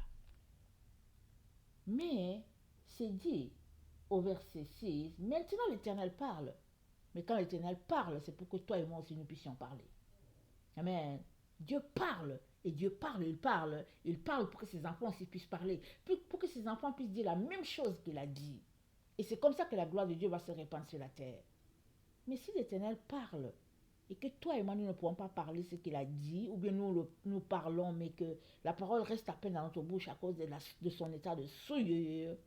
Mais c'est dit au verset 6, maintenant l'Éternel parle. Mais quand l'Éternel parle, c'est pour que toi et moi aussi nous puissions parler. Amen. Dieu parle. Et Dieu parle, il parle pour que ses enfants aussi puissent parler, pour que ses enfants puissent dire la même chose qu'il a dit. Et c'est comme ça que la gloire de Dieu va se répandre sur la terre. Mais si l'Éternel parle, et que toi et moi, nous ne pouvons pas parler ce qu'il a dit, ou bien nous parlons, mais que la parole reste à peine dans notre bouche à cause de son état de souillure,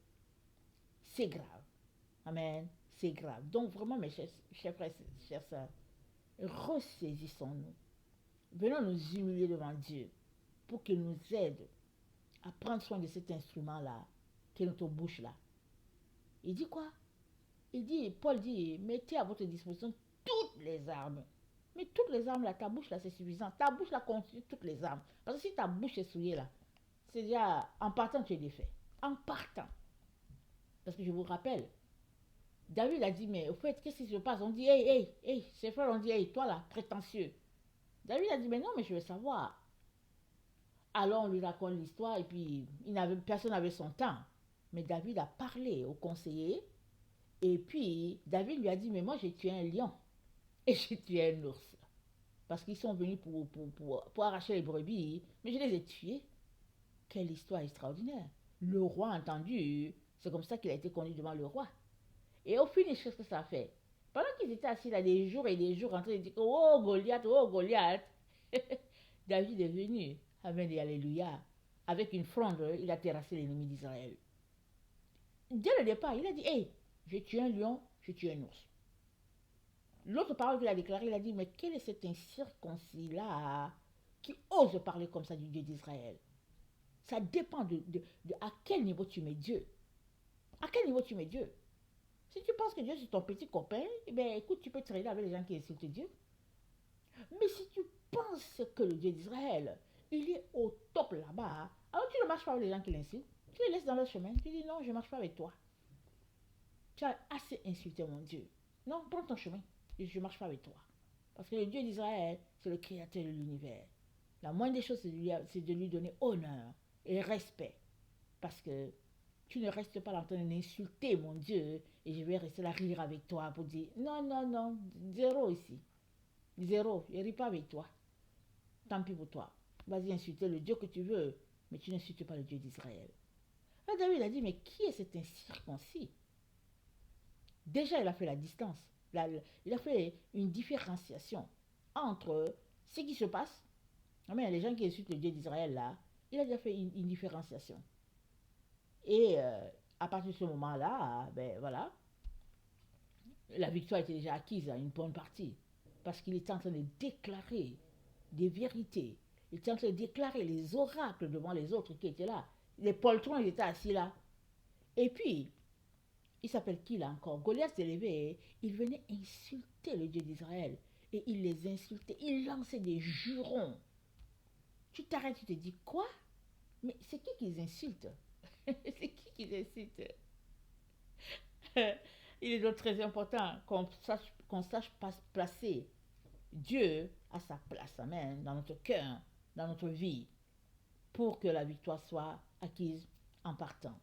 c'est grave. Amen. C'est grave. Donc vraiment, mes chers frères, chers sœurs, ressaisissons-nous. Venons nous humilier devant Dieu pour qu'il nous aide à prendre soin de cet instrument-là, qui est notre bouche-là. Il dit quoi? Paul dit, mettez à votre disposition toutes les armes. Mais toutes les armes là, ta bouche là, c'est suffisant. Ta bouche là constitue toutes les armes. Parce que si ta bouche est souillée là, c'est déjà en partant tu es défait. En partant. Parce que je vous rappelle, David a dit, mais au fait, qu'est-ce qui se passe? On dit, hey, ses frères ont dit, hey, toi là, prétentieux. David a dit, mais non, mais je veux savoir. Alors on lui raconte l'histoire et puis personne n'avait son temps. Mais David a parlé au conseiller et puis David lui a dit, mais moi j'ai tué un lion et j'ai tué un ours. Parce qu'ils sont venus pour arracher les brebis, mais je les ai tués. Quelle histoire extraordinaire. Le roi a entendu, c'est comme ça qu'il a été conduit devant le roi. Et au finish, qu'est-ce que ça a fait? Pendant qu'ils étaient assis là des jours et des jours en train de dire, oh Goliath, David est venu, amen et alléluia, avec une fronde, il a terrassé l'ennemi d'Israël. Dès le départ, il a dit, hey, j'ai tué un lion, j'ai tué un ours. L'autre parole qu'il a déclarée, il a dit, mais quel est cet incirconcis-là qui ose parler comme ça du Dieu d'Israël? Ça dépend de à quel niveau tu mets Dieu. À quel niveau tu mets Dieu? Si tu penses que Dieu c'est ton petit copain, eh bien écoute, tu peux traîner avec les gens qui insultent Dieu. Mais si tu penses que le Dieu d'Israël, il est au top là-bas, alors tu ne marches pas avec les gens qui l'insultent. Tu les laisses dans leur chemin. Tu dis non, je ne marche pas avec toi. Tu as assez insulté mon Dieu. Non, prends ton chemin. Je ne marche pas avec toi. Parce que le Dieu d'Israël, c'est le créateur de l'univers. La moindre des choses, c'est de lui donner honneur et respect. Parce que tu ne restes pas là en train d'insulter mon Dieu et je vais rester là rire avec toi pour dire non, zéro ici. Zéro, je ne ris pas avec toi. Tant pis pour toi. Vas-y insulter le Dieu que tu veux, mais tu n'insultes pas le Dieu d'Israël. Là, David a dit, mais qui est cet incirconcis? Déjà, il a fait la distance. Il a fait une différenciation entre ce qui se passe. Mais les gens qui insultent le Dieu d'Israël, là, il a déjà fait une différenciation. Et à partir de ce moment-là, ben voilà, la victoire était déjà acquise à une bonne partie. Parce qu'il était en train de déclarer des vérités. Il était en train de déclarer les oracles devant les autres qui étaient là. Les poltrons, ils étaient assis là. Et puis, il s'appelle qui là encore? Goliath s'est levé, il venait insulter le Dieu d'Israël. Et il les insultait, il lançait des jurons. Tu t'arrêtes, tu te dis quoi? Mais c'est qui qu'ils insultent? C'est qui qu'ils insultent? Il est donc très important qu'on sache placer Dieu à sa place, amen, dans notre cœur, dans notre vie, pour que la victoire soit acquise en partant.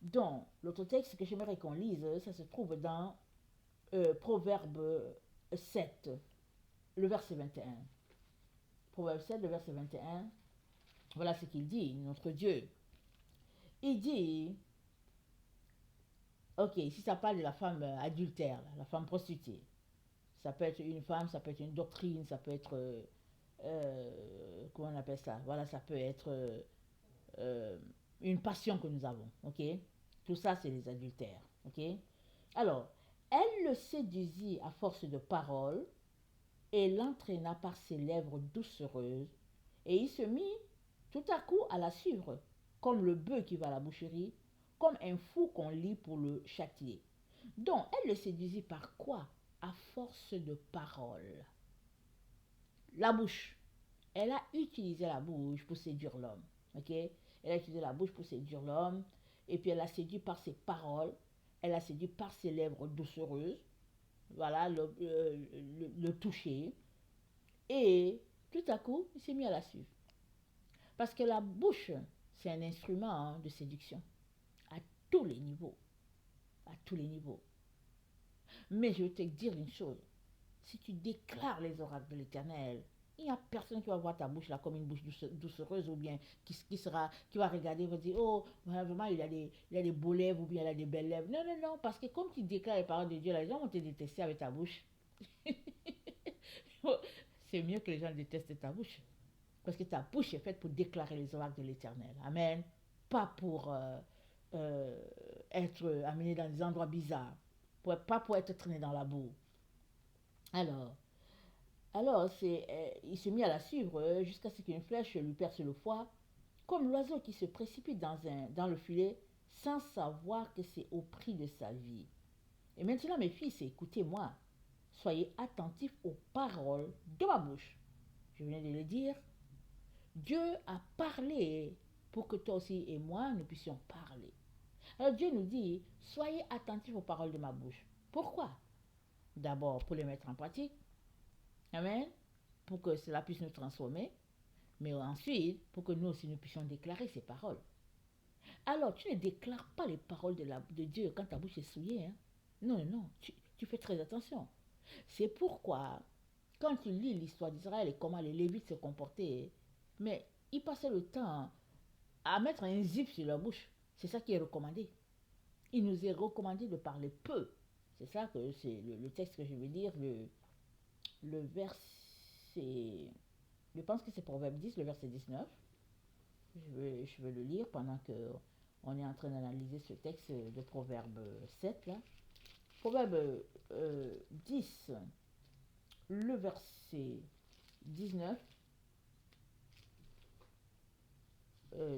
Donc, l'autre texte que j'aimerais qu'on lise, ça se trouve dans Proverbe 7, le verset 21. Proverbe 7, le verset 21. Voilà ce qu'il dit, notre Dieu. Il dit, ok, ici ça parle de la femme adultère, la femme prostituée. Ça peut être une femme, ça peut être une doctrine, ça peut être, comment on appelle ça? Voilà, ça peut être euh, une passion que nous avons, ok? Tout ça, c'est les adultères, ok? Alors, elle le séduisit à force de paroles et l'entraîna par ses lèvres doucereuses, et il se mit tout à coup à la suivre, comme le bœuf qui va à la boucherie, comme un fou qu'on lit pour le châtier. Donc, elle le séduisit par quoi? À force de paroles. La bouche. Elle a utilisé la bouche pour séduire l'homme. Ok? Elle a utilisé la bouche pour séduire l'homme. Et puis elle l'a séduit par ses paroles. Elle l'a séduit par ses lèvres doucereuses. Voilà, le toucher. Et tout à coup, il s'est mis à la suivre. Parce que la bouche, c'est un instrument de séduction. À tous les niveaux. À tous les niveaux. Mais je vais te dire une chose. Si tu déclares les oracles de l'Éternel, il n'y a personne qui va voir ta bouche là comme une bouche doucereuse ou bien qui va regarder et va dire, oh, vraiment, il a des beaux lèvres ou bien il a des belles lèvres. Non, parce que comme tu déclares les paroles de Dieu, les gens vont te détester avec ta bouche. C'est mieux que les gens détestent ta bouche. Parce que ta bouche est faite pour déclarer les oracles de l'Éternel. Amen. Pas pour euh, être amené dans des endroits bizarres. Pas pour être traîné dans la boue. Alors, il s'est mis à la suivre jusqu'à ce qu'une flèche lui perce le foie, comme l'oiseau qui se précipite dans le filet sans savoir que c'est au prix de sa vie. Et maintenant, mes fils, écoutez-moi. Soyez attentifs aux paroles de ma bouche. Je venais de le dire. Dieu a parlé pour que toi aussi et moi, nous puissions parler. Alors Dieu nous dit, soyez attentifs aux paroles de ma bouche. Pourquoi? D'abord, pour les mettre en pratique. Amen. Pour que cela puisse nous transformer. Mais ensuite, pour que nous aussi, nous puissions déclarer ces paroles. Alors, tu ne déclares pas les paroles de Dieu quand ta bouche est souillée. Hein? Non, non, tu fais très attention. C'est pourquoi, quand tu lis l'histoire d'Israël et comment les Lévites se comportaient, mais ils passaient le temps à mettre un zip sur leur bouche. C'est ça qui est recommandé. Il nous est recommandé de parler peu. C'est ça que c'est le texte que je vais lire, le verset. Je pense que c'est Proverbe 10, le verset 19. Je vais le lire pendant que on est en train d'analyser ce texte de Proverbe 7. Là. Proverbe 10, le verset 19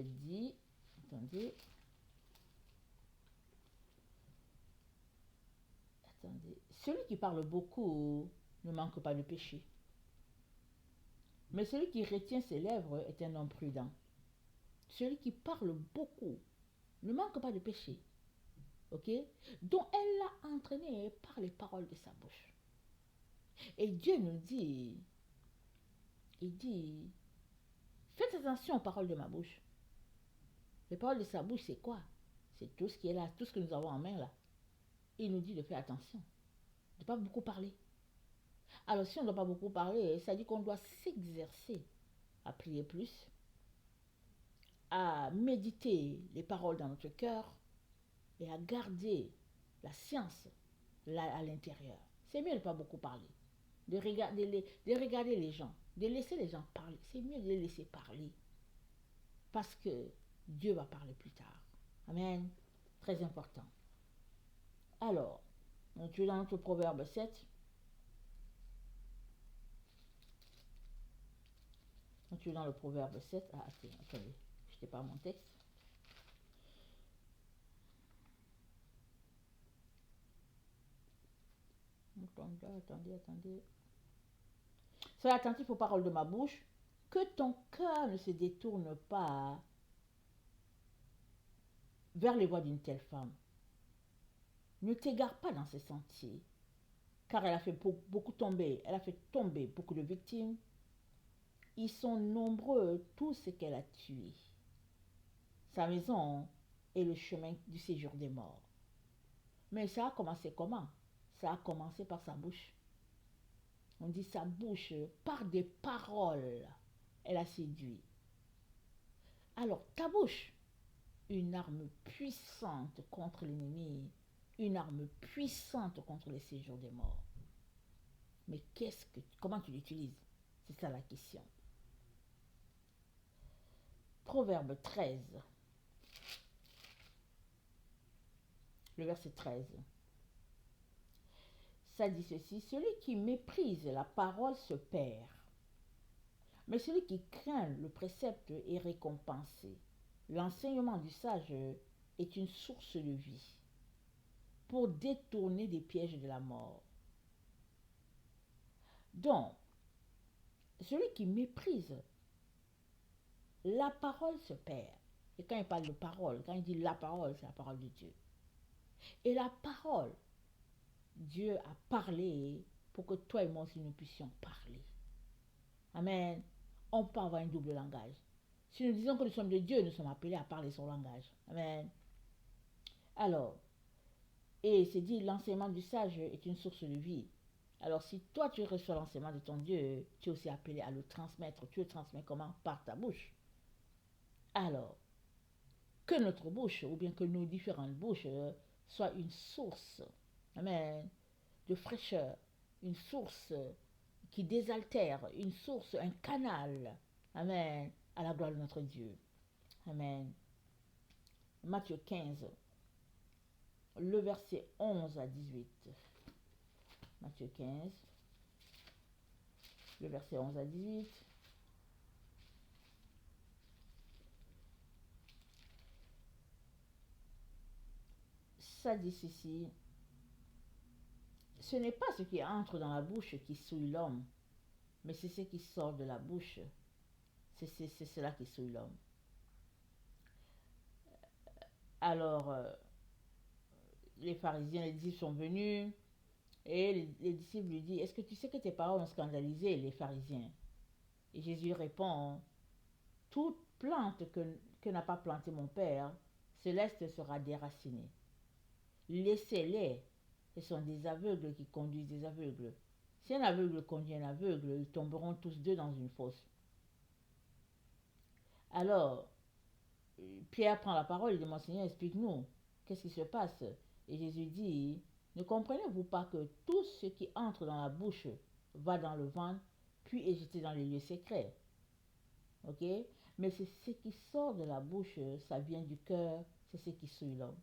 dit, attendez, celui qui parle beaucoup ne manque pas de péché, mais celui qui retient ses lèvres est un homme prudent. Celui qui parle beaucoup ne manque pas de péché, ok? Dont elle l'a entraîné par les paroles de sa bouche. Et Dieu nous dit, il dit, faites attention aux paroles de ma bouche. Les paroles de sa bouche, c'est quoi? C'est tout ce qui est là, tout ce que nous avons en main là. Il nous dit de faire attention, de ne pas beaucoup parler. Alors si on ne doit pas beaucoup parler, ça dit qu'on doit s'exercer à prier plus, à méditer les paroles dans notre cœur et à garder la science là à l'intérieur. C'est mieux de ne pas beaucoup parler, de regarder les gens, de laisser les gens parler. C'est mieux de les laisser parler parce que Dieu va parler plus tard. Amen. Très important. Alors, tu es dans notre Proverbe 7. Tu es dans le Proverbe 7. Ah, attendez, je n'ai pas mon texte. Attendez. Sois attentif aux paroles de ma bouche, que ton cœur ne se détourne pas vers les voies d'une telle femme. Ne t'égare pas dans ses sentiers, car elle a fait beaucoup tomber, elle a fait tomber beaucoup de victimes. Ils sont nombreux tous ceux qu'elle a tués. Sa maison est le chemin du séjour des morts. Mais ça a commencé comment? Ça a commencé par sa bouche. On dit sa bouche, par des paroles, elle a séduit. Alors ta bouche, une arme puissante contre l'ennemi, une arme puissante contre les séjours des morts. Mais comment tu l'utilises? C'est ça la question. Proverbe 13, le verset 13. Ça dit ceci, celui qui méprise la parole se perd, mais celui qui craint le précepte est récompensé. L'enseignement du sage est une source de vie pour détourner des pièges de la mort. Donc, celui qui méprise la parole se perd. Et quand il parle de parole, quand il dit la parole, c'est la parole de Dieu. Et la parole, Dieu a parlé pour que toi et moi aussi nous puissions parler. Amen. On peut avoir un double langage. Si nous disons que nous sommes de Dieu, nous sommes appelés à parler son langage. Amen. Alors, et c'est dit, l'enseignement du sage est une source de vie. Alors, si toi tu reçois l'enseignement de ton Dieu, tu es aussi appelé à le transmettre. Tu le transmets comment? Par ta bouche. Alors, que notre bouche, ou bien que nos différentes bouches, soient une source, amen, de fraîcheur, une source qui désaltère, une source, un canal. Amen. À la gloire de notre Dieu. Amen. Matthieu 15, le verset 11 à 18. Matthieu 15, le verset 11 à 18. Ça dit ceci: ce n'est pas ce qui entre dans la bouche qui souille l'homme, mais c'est ce qui sort de la bouche. C'est cela qui souille l'homme. Alors, les pharisiens, les disciples sont venus, et les disciples lui disent: est-ce que tu sais que tes paroles ont scandalisé les pharisiens? Et Jésus répond: toute plante que n'a pas plantée mon Père céleste sera déracinée. Laissez-les, ce sont des aveugles qui conduisent des aveugles. Si un aveugle conduit un aveugle, ils tomberont tous deux dans une fosse. Alors, Pierre prend la parole, il dit: mon Seigneur, explique-nous, qu'est-ce qui se passe? Et Jésus dit: ne comprenez-vous pas que tout ce qui entre dans la bouche va dans le ventre, puis est jeté dans les lieux secrets? Ok? Mais c'est ce qui sort de la bouche, ça vient du cœur, c'est ce qui souille l'homme.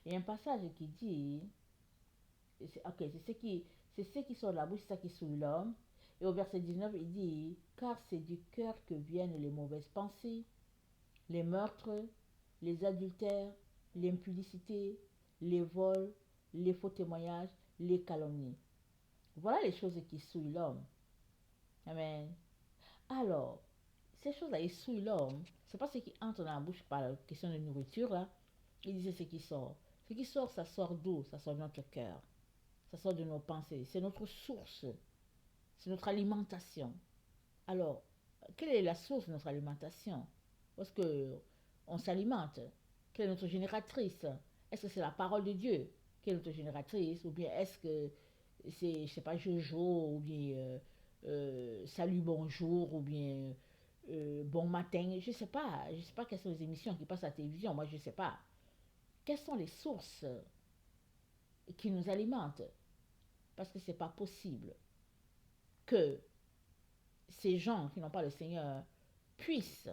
Il y a un passage qui dit, ok, c'est ce qui sort de la bouche, c'est ça qui souille l'homme. Et au verset 19, il dit: car c'est du cœur que viennent les mauvaises pensées, les meurtres, les adultères, l'impudicité, les vols, les faux témoignages, les calomnies. Voilà les choses qui souillent l'homme. Amen. Alors, ces choses-là, ils souillent l'homme. C'est pas ce qui entre dans la bouche par la question de nourriture, là. Il disait ce qui sort. Ce qui sort, ça sort d'où? Ça sort de notre cœur. Ça sort de nos pensées. C'est notre source. C'est notre alimentation. Alors, quelle est la source de notre alimentation? Parce que on s'alimente. Quelle est notre génératrice? Est-ce que c'est la parole de Dieu qui est notre génératrice? Ou bien est-ce que c'est, je sais pas, Jojo, ou bien Salut, bonjour, ou bien Bon matin? Je sais pas. Je sais pas quelles sont les émissions qui passent à la télévision. Moi, je sais pas. Quelles sont les sources qui nous alimentent? Parce que c'est pas possible que ces gens qui n'ont pas le Seigneur puissent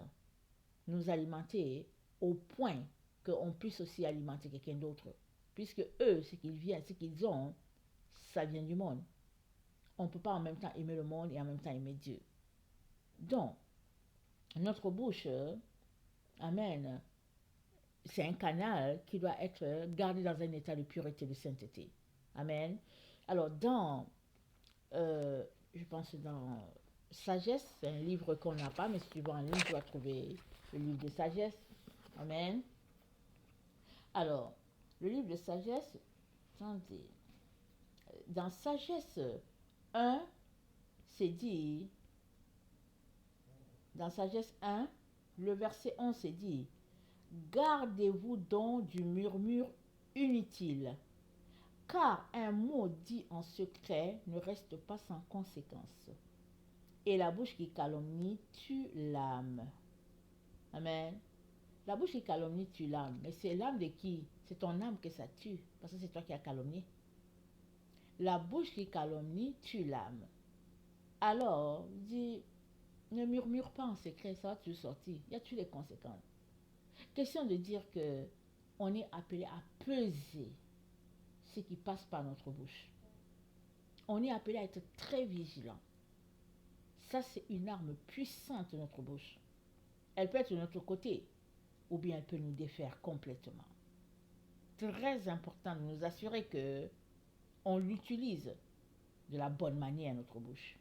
nous alimenter au point qu'on puisse aussi alimenter quelqu'un d'autre. Puisque eux, ce qu'ils viennent, ce qu'ils ont, ça vient du monde. On ne peut pas en même temps aimer le monde et en même temps aimer Dieu. Donc, notre bouche, amen, c'est un canal qui doit être gardé dans un état de pureté, de sainteté. Amen. Alors, je pense dans Sagesse, c'est un livre qu'on n'a pas, mais si tu vas en ligne, tu vas trouver le livre de Sagesse. Amen. Alors, le livre de Sagesse, attendez, dans Sagesse 1, c'est dit, dans Sagesse 1, le verset 11, c'est dit: gardez-vous donc du murmure inutile, car un mot dit en secret ne reste pas sans conséquence. Et la bouche qui calomnie tue l'âme. Amen. La bouche qui calomnie tue l'âme. Mais c'est l'âme de qui? C'est ton âme que ça tue, parce que c'est toi qui as calomnié. La bouche qui calomnie tue l'âme. Alors, dis, ne murmure pas en secret, ça va te sortir. Il y a toutes les conséquences. Question de dire que on est appelé à peser ce qui passe par notre bouche. On est appelé à être très vigilant. Ça, c'est une arme puissante de notre bouche. Elle peut être de notre côté, ou bien elle peut nous défaire complètement. Très important de nous assurer que on l'utilise de la bonne manière, notre bouche.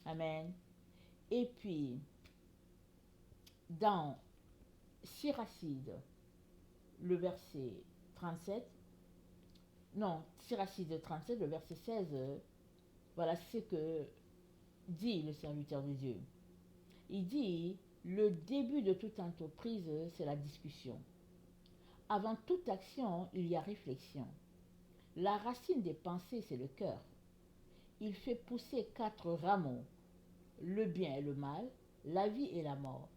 Amen. Et puis, dans Siracide, le verset 37, non, Siracide 37, le verset 16, voilà ce que dit le serviteur de Dieu. Il dit: le début de toute entreprise, c'est la discussion. Avant toute action, il y a réflexion. La racine des pensées, c'est le cœur. Il fait pousser 4 rameaux: le bien et le mal, la vie et la mort.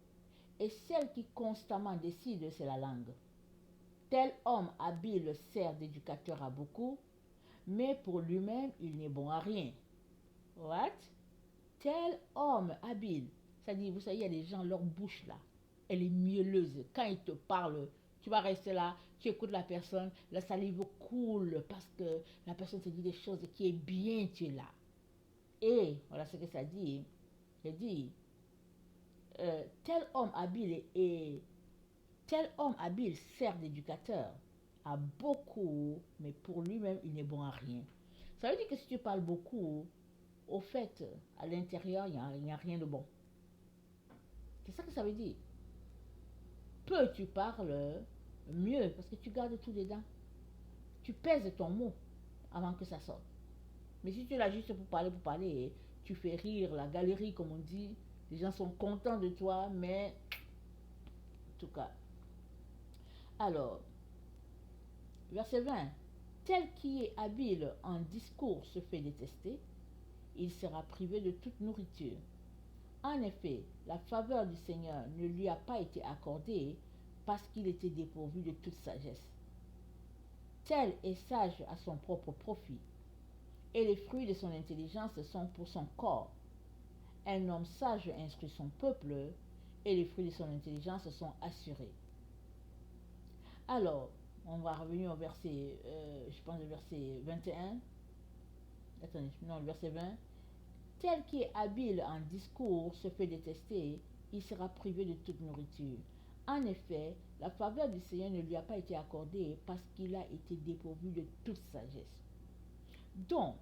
Et celle qui constamment décide, c'est la langue. Tel homme habile sert d'éducateur à beaucoup, mais pour lui-même, il n'est bon à rien. What? Tel homme habile. Ça dit, vous savez, il y a des gens, leur bouche là, elle est mielleuse. Quand ils te parlent, tu vas rester là, tu écoutes la personne, la salive coule parce que la personne te dit des choses qui est bien, tu es là. Et voilà ce que ça dit. Ça dit, tel homme habile et tel homme habile sert d'éducateur à beaucoup, mais pour lui-même, il n'est bon à rien. Ça veut dire que si tu parles beaucoup, au fait, à l'intérieur, il n'y a rien de bon. C'est ça que ça veut dire. Peu tu parles, mieux, parce que tu gardes tout dedans. Tu pèses ton mot avant que ça sorte. Mais si tu l'as juste pour parler, tu fais rire la galerie, comme on dit. Les gens sont contents de toi, mais en tout cas. Alors, verset 20. Tel qui est habile en discours se fait détester, il sera privé de toute nourriture. En effet, la faveur du Seigneur ne lui a pas été accordée parce qu'il était dépourvu de toute sagesse. Tel est sage à son propre profit, et les fruits de son intelligence sont pour son corps. Un homme sage instruit son peuple, et les fruits de son intelligence sont assurés. Alors, on va revenir au verset, je pense, le verset 21. Attendez, non, le verset 20. Tel qui est habile en discours se fait détester, il sera privé de toute nourriture. En effet, la faveur du Seigneur ne lui a pas été accordée parce qu'il a été dépourvu de toute sagesse. Donc,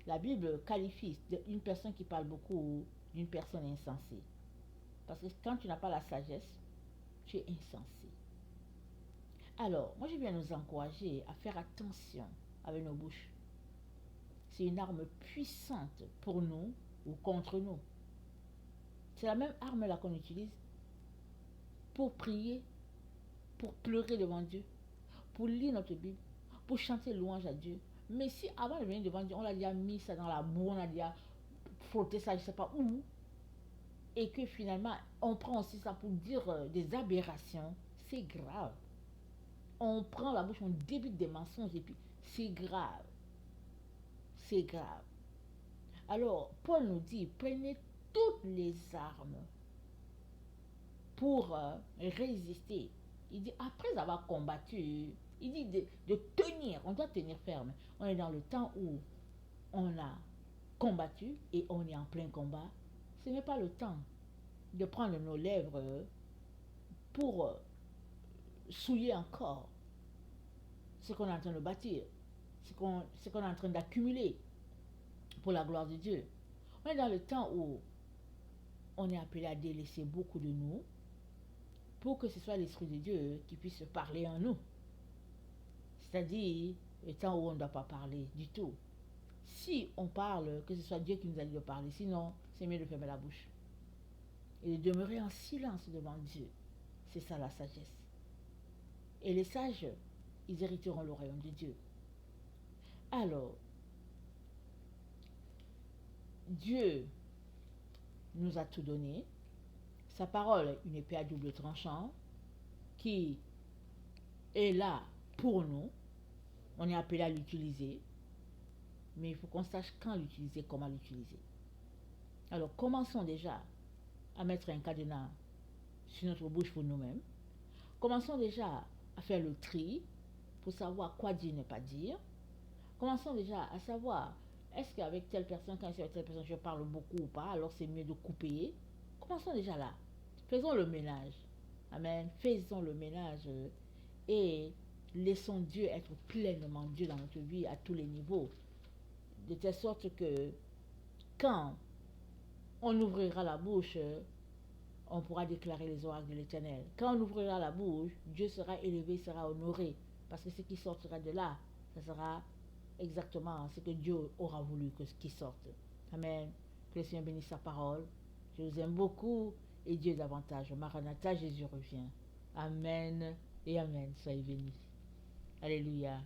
la Bible qualifie une personne qui parle beaucoup d'une personne insensée. Parce que quand tu n'as pas la sagesse, tu es insensé. Alors, moi je viens nous encourager à faire attention avec nos bouches. C'est une arme puissante pour nous ou contre nous. C'est la même arme là qu'on utilise pour prier, pour pleurer devant Dieu, pour lire notre Bible, pour chanter louange à Dieu. Mais si avant de venir devant Dieu, on a déjà mis ça dans la boue, on a déjà frotté ça, je ne sais pas où, et que finalement, on prend aussi ça pour dire des aberrations, c'est grave. On prend la bouche, on débite des mensonges, et puis c'est grave. C'est grave. Alors, Paul nous dit, prenez toutes les armes pour résister. Il dit, après avoir combattu, il dit de tenir, on doit tenir ferme. On est dans le temps où on a combattu et on est en plein combat. Ce n'est pas le temps de prendre nos lèvres pour souiller encore ce qu'on est en train de bâtir, ce qu'on est en train d'accumuler pour la gloire de Dieu. On est dans le temps où on est appelé à délaisser beaucoup de nous pour que ce soit l'Esprit de Dieu qui puisse parler en nous. C'est-à-dire le temps où on ne doit pas parler du tout. Si on parle, que ce soit Dieu qui nous a dit de parler, sinon c'est mieux de fermer la bouche et de demeurer en silence devant Dieu. C'est ça la sagesse. Et les sages, ils hériteront le royaume de Dieu. Alors, Dieu nous a tout donné. Sa parole, une épée à double tranchant, qui est là pour nous. On est appelé à l'utiliser, mais il faut qu'on sache quand l'utiliser, comment l'utiliser. Alors, commençons déjà à mettre un cadenas sur notre bouche pour nous-mêmes. Commençons déjà à faire le tri pour savoir quoi dire, ne pas dire. Commençons déjà à savoir, est-ce qu'avec telle personne, quand je suis avec telle personne, je parle beaucoup ou pas, alors c'est mieux de couper. Commençons déjà là. Faisons le ménage. Amen. Faisons le ménage et laissons Dieu être pleinement Dieu dans notre vie à tous les niveaux. De telle sorte que quand on ouvrira la bouche, on pourra déclarer les oracles de l'Éternel. Quand on ouvrira la bouche, Dieu sera élevé, sera honoré. Parce que ce qui sortira de là, ça sera exactement ce que Dieu aura voulu que ce qui sorte. Amen. Que le Seigneur bénisse sa parole. Je vous aime beaucoup et Dieu davantage. Maranatha, Jésus revient. Amen et Amen. Soyez bénis. Alléluia.